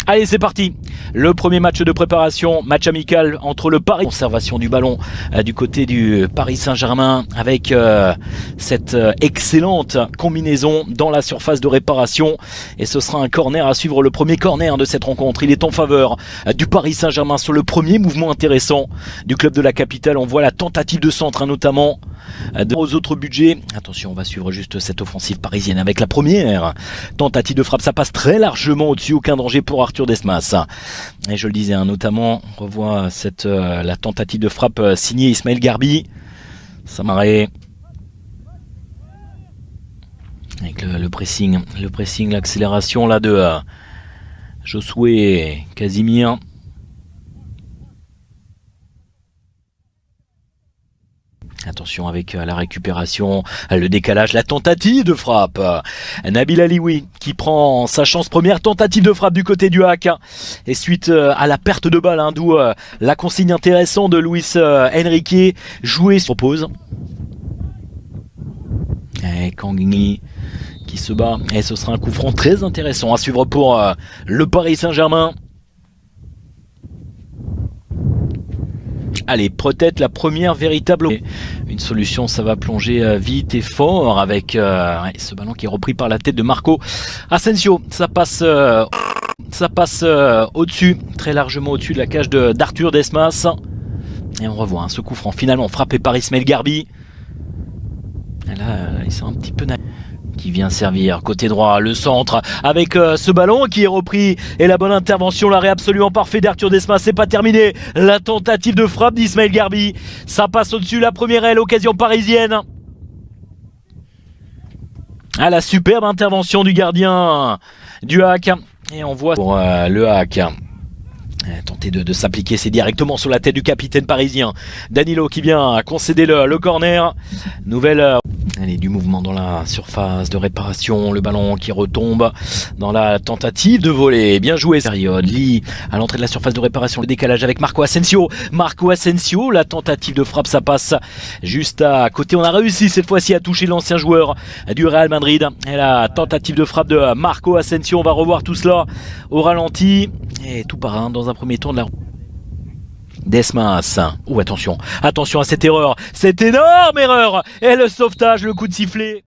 Allez, c'est parti. Le premier match de préparation, match amical entre le Paris. Conservation du ballon du côté du Paris Saint-Germain avec cette excellente combinaison dans la surface de réparation. Et ce sera un corner à suivre, le premier corner de cette rencontre. Il est en faveur du Paris Saint-Germain sur le premier mouvement intéressant du club de la capitale. On voit la tentative de centre notamment. Aux autres budgets, attention, on va suivre juste cette offensive parisienne avec la première tentative de frappe. Ça passe très largement au-dessus, aucun danger pour Arthur Desmas. Et je le disais, notamment, on revoit la tentative de frappe signée Ismaël Garbi. Samaré. Avec le pressing, l'accélération là de Josué Casimir. Attention avec la récupération, le décalage, la tentative de frappe. Nabil Alioui qui prend sa chance, première tentative de frappe du côté du HAC. Et suite à la perte de balle, d'où la consigne intéressante de Luis Enrique, jouer se propose. Et Kangini qui se bat. Et ce sera un coup franc très intéressant à suivre pour le Paris Saint-Germain. Allez, peut-être la première véritable. Une solution, ça va plonger vite et fort avec ce ballon qui est repris par la tête de Marco Asensio. Ça passe au-dessus, très largement au-dessus de la cage d'Arthur Desmas. Et on revoit ce coup franc finalement frappé par Ismaël Garbi. Et là, ils sont un petit peu qui vient servir côté droit, le centre avec ce ballon qui est repris et la bonne intervention, l'arrêt absolument parfait d'Arthur Desmas. C'est pas terminé, la tentative de frappe d'Ismaël Garbi, ça passe au-dessus, la première aile, occasion parisienne. Ah, la superbe intervention du gardien du HAC. Et on voit pour le HAC tenter de s'appliquer, c'est directement sur la tête du capitaine parisien Danilo qui vient concéder le corner. Nouvelle allez, du mouvement dans la surface de réparation, le ballon qui retombe dans la tentative de voler, bien joué période, Lee à l'entrée de la surface de réparation, le décalage avec Marco Asensio, la tentative de frappe, ça passe juste à côté, on a réussi cette fois-ci à toucher l'ancien joueur du Real Madrid, et la tentative de frappe de Marco Asensio, on va revoir tout cela au ralenti, et tout part dans un premier temps de la Desmas. Attention à cette erreur, cette énorme erreur, et le sauvetage, le coup de sifflet.